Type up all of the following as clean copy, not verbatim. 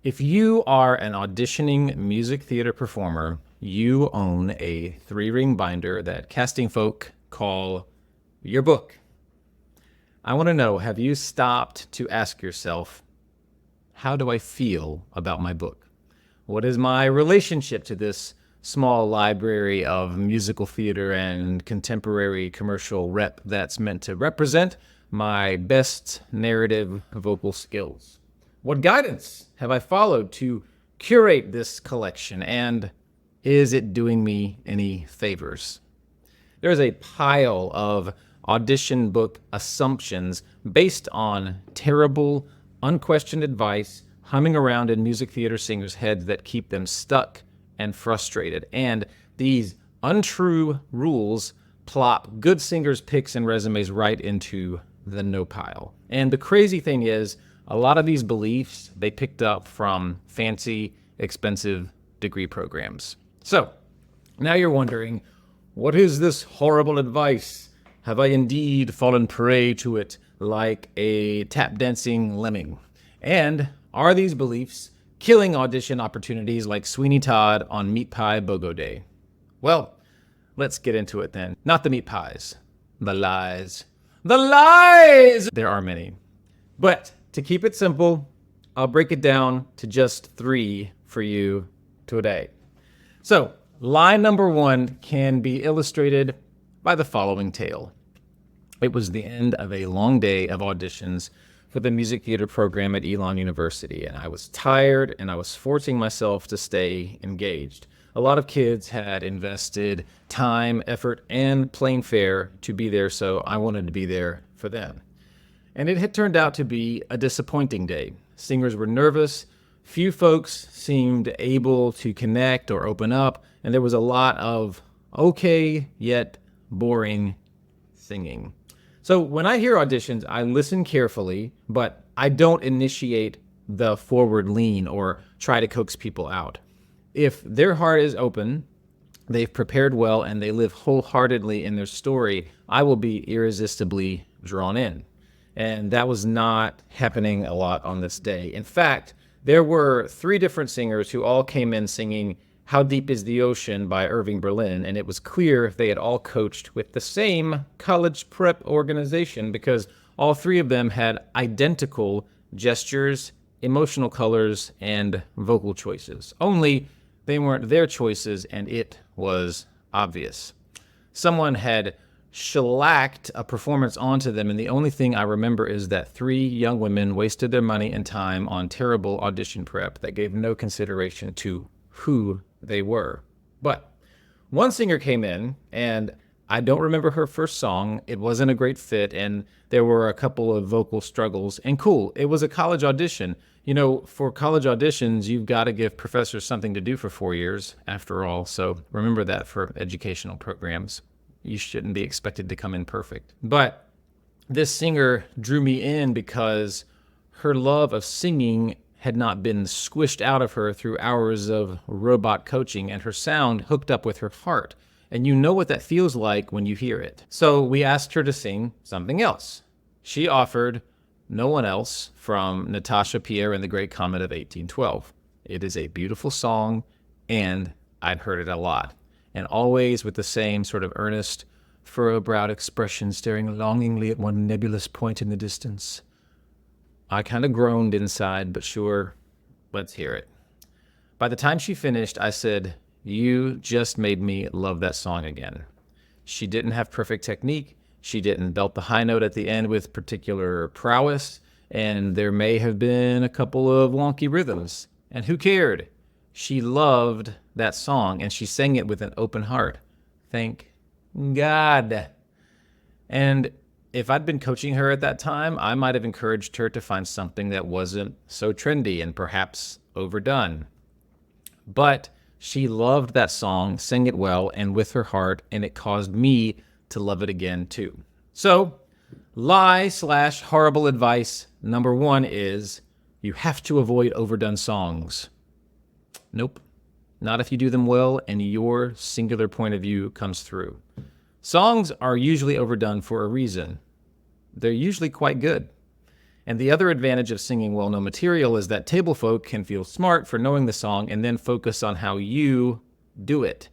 If you are an auditioning music theater performer, you own a 3-ring binder that casting folk call your book. I want to know, have you stopped to ask yourself, how do I feel about my book? What is my relationship to this small library of musical theater and contemporary commercial rep that's meant to represent my best narrative vocal skills? What guidance have I followed to curate this collection, and is it doing me any favors? There's a pile of audition book assumptions based on terrible, unquestioned advice humming around in music theater singers' heads that keep them stuck and frustrated. And these untrue rules plop good singers' picks and resumes right into the no pile. And the crazy thing is, a lot of these beliefs they picked up from fancy, expensive degree programs. So now you're wondering, what is this horrible advice? Have I indeed fallen prey to it like a tap dancing lemming? And are these beliefs killing audition opportunities like Sweeney Todd on Meat Pie BOGO Day? Well, let's get into it then. Not the meat pies, the lies. The lies! There are many. But to keep it simple, I'll break it down to just 3 for you today. So, lie number 1 can be illustrated by the following tale. It was the end of a long day of auditions for the music theater program at Elon University, and I was tired and I was forcing myself to stay engaged. A lot of kids had invested time, effort, and plane fare to be there, so I wanted to be there for them. And it had turned out to be a disappointing day. Singers were nervous, few folks seemed able to connect or open up, and there was a lot of okay yet boring singing. So when I hear auditions, I listen carefully, but I don't initiate the forward lean or try to coax people out. If their heart is open, they've prepared well, and they live wholeheartedly in their story, I will be irresistibly drawn in. And that was not happening a lot on this day. In fact, there were 3 different singers who all came in singing How Deep is the Ocean by Irving Berlin, and it was clear they had all coached with the same college prep organization because all 3 of them had identical gestures, emotional colors, and vocal choices. Only they weren't their choices, and it was obvious. Someone had shellacked a performance onto them, and the only thing I remember is that 3 young women wasted their money and time on terrible audition prep that gave no consideration to who they were. But one singer came in, and I don't remember her first song. It wasn't a great fit, and there were a couple of vocal struggles. And cool, it was a college audition. You know, for college auditions, you've got to give professors something to do for 4 years, after all. So remember that for educational programs. You shouldn't be expected to come in perfect. But this singer drew me in because her love of singing had not been squished out of her through hours of robot coaching, and her sound hooked up with her heart. And you know what that feels like when you hear it. So we asked her to sing something else. She offered No One Else from Natasha Pierre and the Great Comet of 1812. It is a beautiful song, and I'd heard it a lot. And always with the same sort of earnest, furrow-browed expression, staring longingly at one nebulous point in the distance. I kind of groaned inside, but sure, let's hear it. By the time she finished, I said, "You just made me love that song again." She didn't have perfect technique. She didn't belt the high note at the end with particular prowess, and there may have been a couple of wonky rhythms. And who cared? She loved that song, and she sang it with an open heart. Thank God. And if I'd been coaching her at that time, I might have encouraged her to find something that wasn't so trendy and perhaps overdone. But she loved that song, sang it well and with her heart, and it caused me to love it again too. So, lie/horrible advice number 1 is you have to avoid overdone songs. Nope. Not if you do them well and your singular point of view comes through. Songs are usually overdone for a reason. They're usually quite good. And the other advantage of singing well-known material is that table folk can feel smart for knowing the song and then focus on how you do it.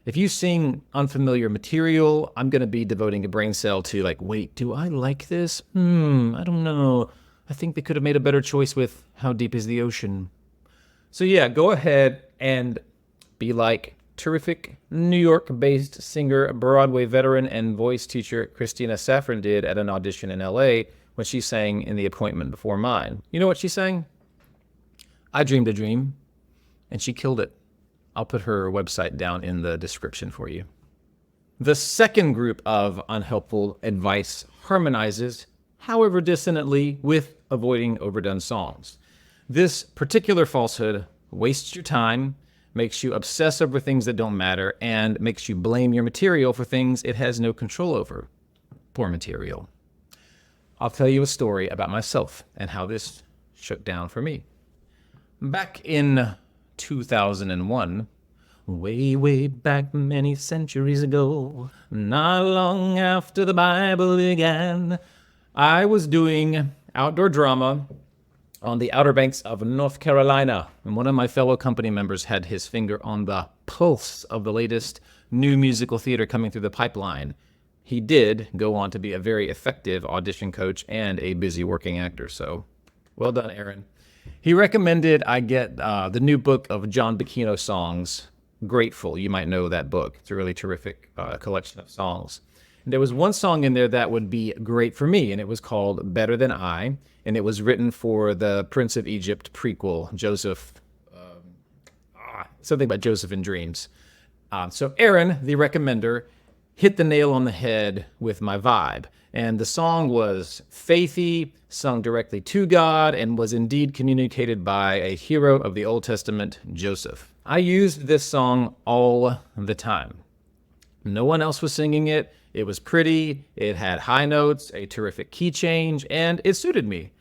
If you sing unfamiliar material, I'm going to be devoting a brain cell to like, wait, do I like this? I don't know. I think they could have made a better choice with How Deep is the Ocean. So yeah, go ahead and be like terrific New York-based singer, Broadway veteran, and voice teacher Christina Saffron did at an audition in LA when she sang in The Appointment Before Mine. You know what she sang? I Dreamed a Dream, and she killed it. I'll put her website down in the description for you. The second group of unhelpful advice harmonizes, however dissonantly, with avoiding overdone songs. This particular falsehood wastes your time, makes you obsess over things that don't matter, and makes you blame your material for things it has no control over. Poor material. I'll tell you a story about myself and how this shook down for me. Back in 2001, way back many centuries ago, not long after the Bible began, I was doing outdoor drama on the Outer Banks of North Carolina, and one of my fellow company members had his finger on the pulse of the latest new musical theater coming through the pipeline. He did go on to be a very effective audition coach and a busy working actor, so well done, Aaron. He recommended I get the new book of John Bacchino songs, Grateful. You might know that book. It's a really terrific collection of songs. And there was one song in there that would be great for me, and it was called Better Than I, and it was written for the Prince of Egypt prequel, Joseph, something about Joseph in Dreams. So Aaron, the recommender, hit the nail on the head with my vibe. And the song was faithy, sung directly to God, and was indeed communicated by a hero of the Old Testament, Joseph. I used this song all the time. No one else was singing it. It was pretty, it had high notes, a terrific key change, and it suited me.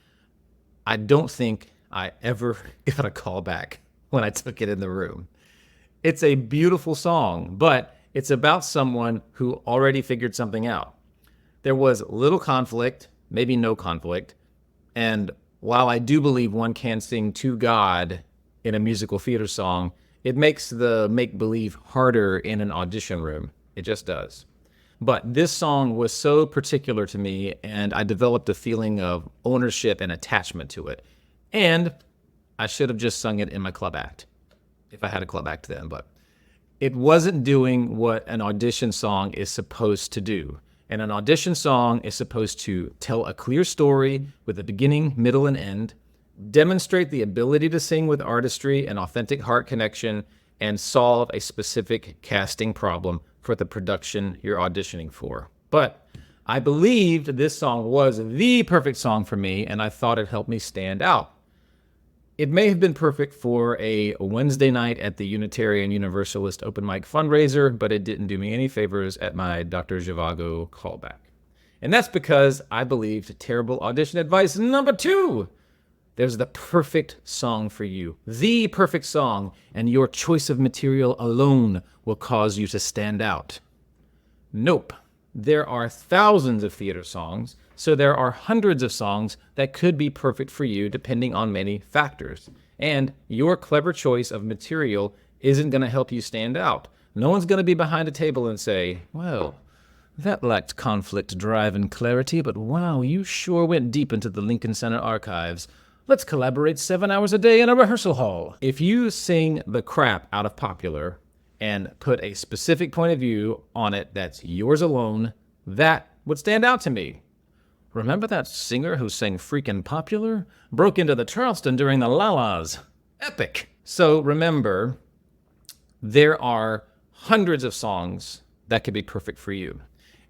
I don't think I ever got a call back when I took it in the room. It's a beautiful song, but it's about someone who already figured something out. There was little conflict, maybe no conflict, and while I do believe one can sing to God in a musical theater song, it makes the make-believe harder in an audition room. It just does. But this song was so particular to me, and I developed a feeling of ownership and attachment to it. And I should have just sung it in my club act, if I had a club act then, but it wasn't doing what an audition song is supposed to do. And an audition song is supposed to tell a clear story with a beginning, middle, and end, demonstrate the ability to sing with artistry and authentic heart connection, and solve a specific casting problem for the production you're auditioning for. But I believed this song was the perfect song for me, and I thought it helped me stand out. It may have been perfect for a Wednesday night at the Unitarian Universalist open mic fundraiser, but it didn't do me any favors at my Dr. Zhivago callback. And that's because I believed terrible audition advice number 2. There's the perfect song for you, the perfect song, and your choice of material alone will cause you to stand out. Nope. There are thousands of theater songs, so there are hundreds of songs that could be perfect for you depending on many factors. And your clever choice of material isn't going to help you stand out. No one's going to be behind a table and say, well, that lacked conflict, drive, and clarity, but wow, you sure went deep into the Lincoln Center archives. Let's collaborate 7 hours a day in a rehearsal hall. If you sing the crap out of popular and put a specific point of view on it that's yours alone, that would stand out to me. Remember that singer who sang freaking popular? Broke into the Charleston during the Lalas. Epic. So remember, there are hundreds of songs that could be perfect for you.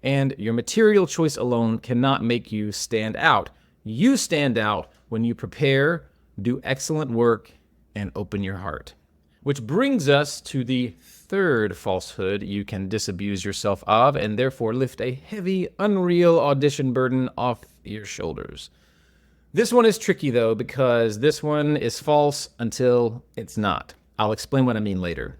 And your material choice alone cannot make you stand out. You stand out when you prepare, do excellent work, and open your heart. Which brings us to the third falsehood you can disabuse yourself of and therefore lift a heavy, unreal audition burden off your shoulders. This one is tricky though, because this one is false until it's not. I'll explain what I mean later.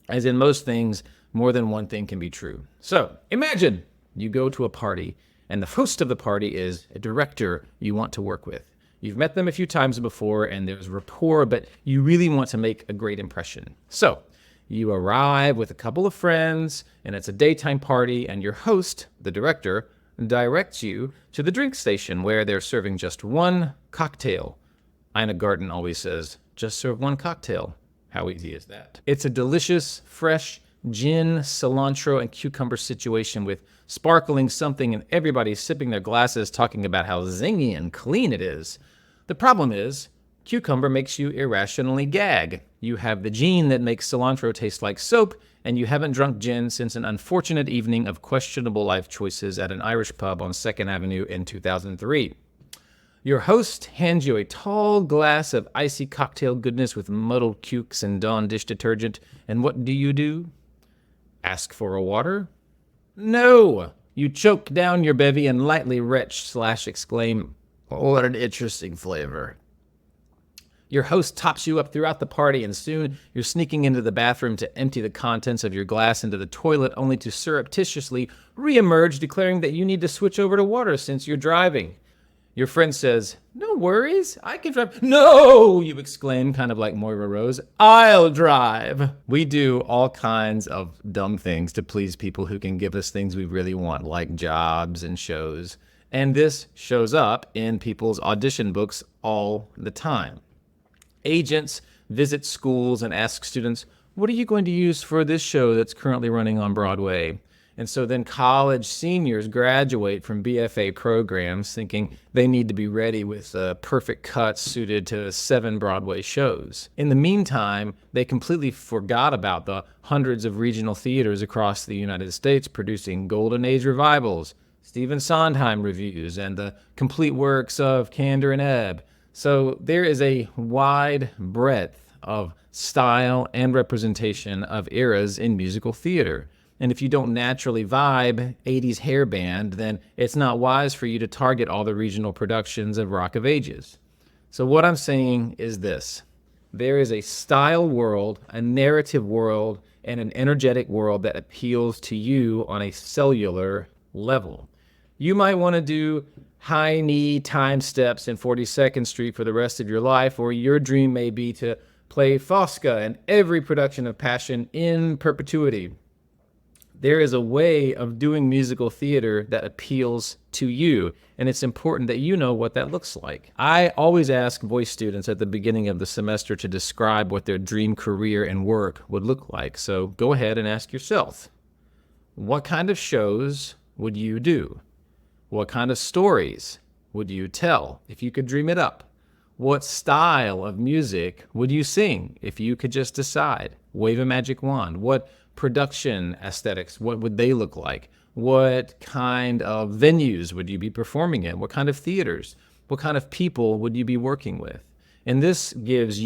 As in most things, more than one thing can be true. So imagine you go to a party and the host of the party is a director you want to work with. You've met them a few times before and there's rapport, but you really want to make a great impression. So you arrive with a couple of friends and it's a daytime party, and your host, the director, directs you to the drink station where they're serving just one cocktail. Ina Garten always says, just serve one cocktail. How easy is that? It's a delicious, fresh gin, cilantro, and cucumber situation with sparkling something, and everybody's sipping their glasses talking about how zingy and clean it is. The problem is, cucumber makes you irrationally gag. You have the gene that makes cilantro taste like soap, and you haven't drunk gin since an unfortunate evening of questionable life choices at an Irish pub on 2nd Avenue in 2003. Your host hands you a tall glass of icy cocktail goodness with muddled cukes and Dawn dish detergent, and what do? Ask for a water? No! You choke down your bevy and lightly retch/exclaim, "What an interesting flavor." Your host tops you up throughout the party, and soon you're sneaking into the bathroom to empty the contents of your glass into the toilet, only to surreptitiously re-emerge declaring that you need to switch over to water since you're driving. Your friend says, "No worries, I can drive." "No!" you exclaim, kind of like Moira Rose. "I'll drive." We do all kinds of dumb things to please people who can give us things we really want, like jobs and shows. And this shows up in people's audition books all the time. Agents visit schools and ask students, "What are you going to use for this show that's currently running on Broadway?" And so then college seniors graduate from BFA programs thinking they need to be ready with perfect cuts suited to 7 Broadway shows. In the meantime, they completely forgot about the hundreds of regional theaters across the United States producing Golden Age revivals, Stephen Sondheim reviews, and the complete works of Kander and Ebb. So there is a wide breadth of style and representation of eras in musical theater. And if you don't naturally vibe 80s hair band, then it's not wise for you to target all the regional productions of Rock of Ages. So what I'm saying is this: there is a style world, a narrative world, and an energetic world that appeals to you on a cellular level. You might want to do high knee time steps in 42nd Street for the rest of your life, or your dream may be to play Fosca in every production of Passion in perpetuity. There is a way of doing musical theater that appeals to you, and it's important that you know what that looks like. I always ask voice students at the beginning of the semester to describe what their dream career and work would look like. So go ahead and ask yourself, what kind of shows would you do? What kind of stories would you tell if you could dream it up? What style of music would you sing if you could just decide? Wave a magic wand. What production aesthetics, what would they look like? What kind of venues would you be performing in? What kind of theaters? What kind of people would you be working with? And this gives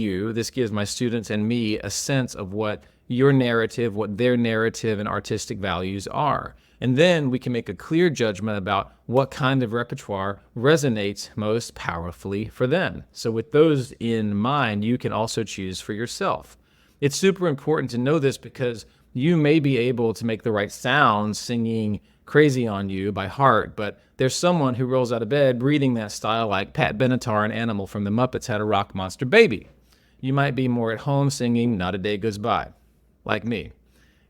my students and me a sense of what your narrative, what their narrative and artistic values are. And then we can make a clear judgment about what kind of repertoire resonates most powerfully for them. So with those in mind, you can also choose for yourself. It's super important to know this because you may be able to make the right sounds singing Crazy on You by heart, but there's someone who rolls out of bed breathing that style like Pat Benatar and Animal from the Muppets had a rock monster baby. You might be more at home singing Not a Day Goes By, like me.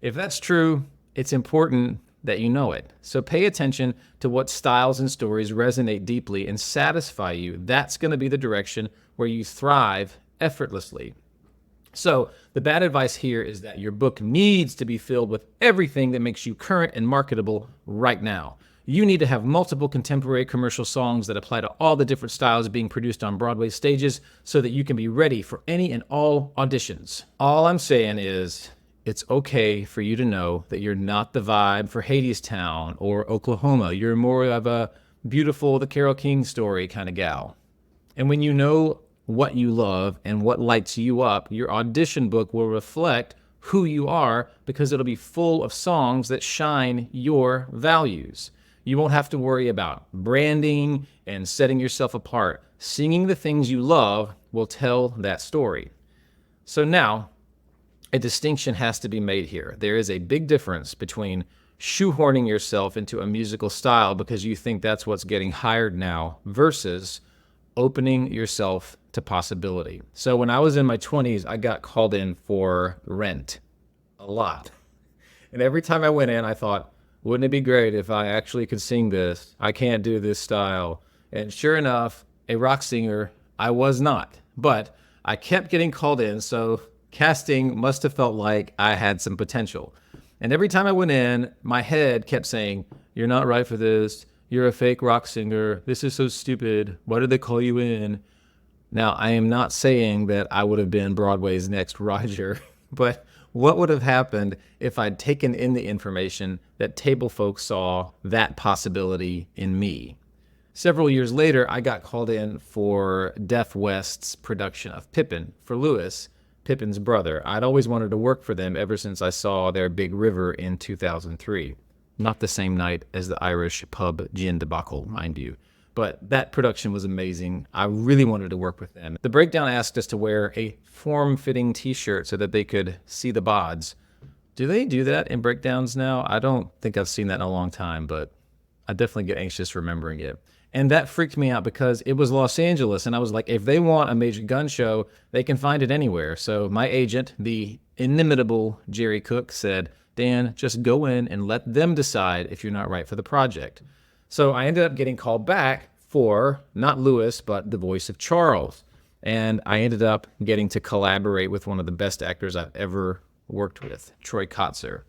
If that's true, it's important that you know it. So pay attention to what styles and stories resonate deeply and satisfy you. That's going to be the direction where you thrive effortlessly. So the bad advice here is that your book needs to be filled with everything that makes you current and marketable right now. You need to have multiple contemporary commercial songs that apply to all the different styles being produced on Broadway stages so that you can be ready for any and all auditions. All I'm saying is, it's okay for you to know that you're not the vibe for Hadestown or Oklahoma. You're more of a beautiful, the Carole King story kind of gal. And when you know what you love and what lights you up, your audition book will reflect who you are because it'll be full of songs that shine your values. You won't have to worry about branding and setting yourself apart. Singing the things you love will tell that story. So now, a distinction has to be made here. There is a big difference between shoehorning yourself into a musical style because you think that's what's getting hired now, versus opening yourself to possibility. So when I was in my 20s, I got called in for Rent a lot. And every time I went in, I thought, wouldn't it be great if I actually could sing this? I can't do this style. And sure enough, a rock singer, I was not. But I kept getting called in, so casting must have felt like I had some potential. And every time I went in, my head kept saying, you're not right for this. You're a fake rock singer. This is so stupid. Why did they call you in? Now, I am not saying that I would have been Broadway's next Roger, but what would have happened if I'd taken in the information that table folks saw that possibility in me? Several years later, I got called in for Deaf West's production of Pippin for Lewis, Pippin's brother. I'd always wanted to work for them ever since I saw their Big River in 2003. Not the same night as the Irish pub gin debacle, mind you. But that production was amazing. I really wanted to work with them. The breakdown asked us to wear a form-fitting t-shirt so that they could see the bods. Do they do that in breakdowns now? I don't think I've seen that in a long time, but I definitely get anxious remembering it. And that freaked me out because it was Los Angeles, and I was like, if they want a major gun show, they can find it anywhere. So my agent, the inimitable Jerry Cook, said, Dan, just go in and let them decide if you're not right for the project. So I ended up getting called back for not Lewis, but the voice of Charles. And I ended up getting to collaborate with one of the best actors I've ever worked with, Troy Kotzer.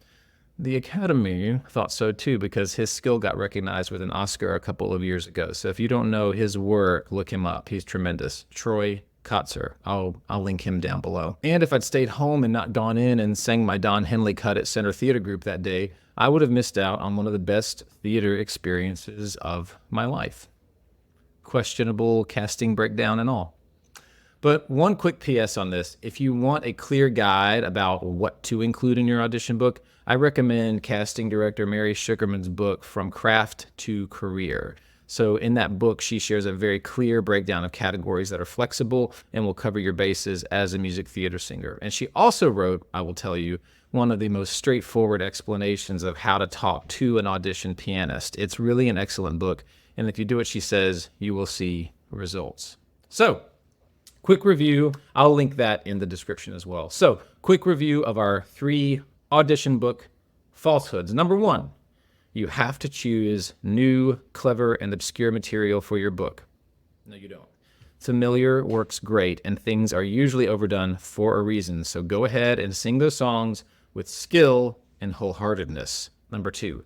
The Academy thought so too, because his skill got recognized with an Oscar a couple of years ago. So if you don't know his work, look him up. He's tremendous. Troy Kotzer. I'll link him down below. And if I'd stayed home and not gone in and sang my Don Henley cut at Center Theater Group that day, I would have missed out on one of the best theater experiences of my life. Questionable casting breakdown and all. But one quick PS on this. If you want a clear guide about what to include in your audition book, I recommend casting director Mary Sugarman's book, From Craft to Career. So in that book, she shares a very clear breakdown of categories that are flexible and will cover your bases as a music theater singer. And she also wrote, I will tell you, one of the most straightforward explanations of how to talk to an audition pianist. It's really an excellent book. And if you do what she says, you will see results. So, quick review. I'll link that in the description as well. So, quick review of our 3 audition book falsehoods. Number 1, you have to choose new, clever, and obscure material for your book. No, you don't. Familiar works great, and things are usually overdone for a reason. So go ahead and sing those songs with skill and wholeheartedness. Number two,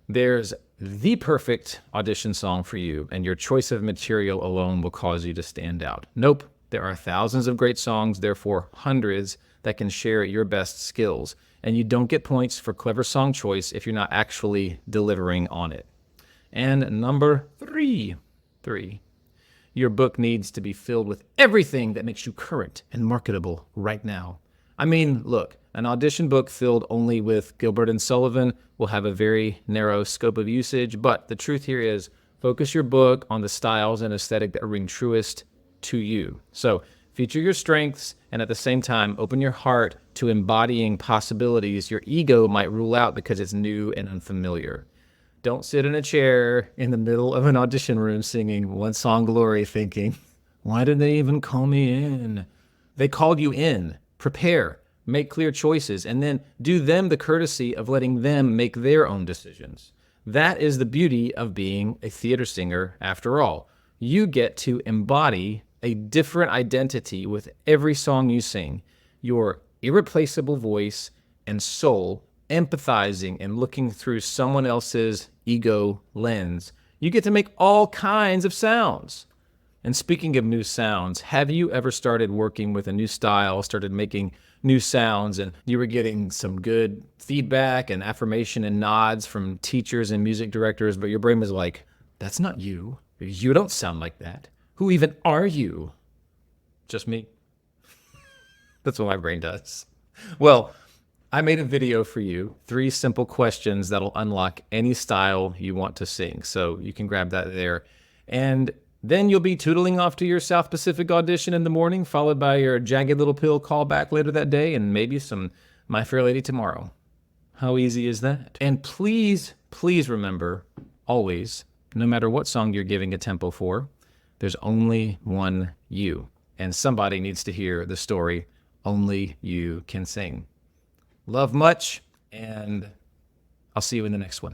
there's the perfect audition song for you, and your choice of material alone will cause you to stand out. Nope, there are thousands of great songs, therefore hundreds that can share your best skills. And you don't get points for clever song choice if you're not actually delivering on it. And number three, your book needs to be filled with everything that makes you current and marketable right now. I mean, look, an audition book filled only with Gilbert and Sullivan will have a very narrow scope of usage, but the truth here is focus your book on the styles and aesthetic that ring truest to you. So feature your strengths and at the same time open your heart to embodying possibilities your ego might rule out because it's new and unfamiliar. Don't sit in a chair in the middle of an audition room singing One Song Glory thinking, why did they even call me in? They called you in. Prepare, make clear choices, and then do them the courtesy of letting them make their own decisions. That is the beauty of being a theater singer after all. You get to embody a different identity with every song you sing. Your irreplaceable voice and soul empathizing and looking through someone else's ego lens. You get to make all kinds of sounds. And speaking of new sounds, have you ever started working with a new style, started making new sounds, and you were getting some good feedback and affirmation and nods from teachers and music directors, but your brain was like, that's not you. You don't sound like that. Who even are you? Just me. That's what my brain does. Well, I made a video for you, 3 simple questions that'll unlock any style you want to sing. So you can grab that there. And then you'll be tootling off to your South Pacific audition in the morning, followed by your Jagged Little Pill callback later that day, and maybe some My Fair Lady tomorrow. How easy is that? And please, please remember, always, no matter what song you're giving a tempo for, there's only one you. And somebody needs to hear the story only you can sing. Love much, and I'll see you in the next one.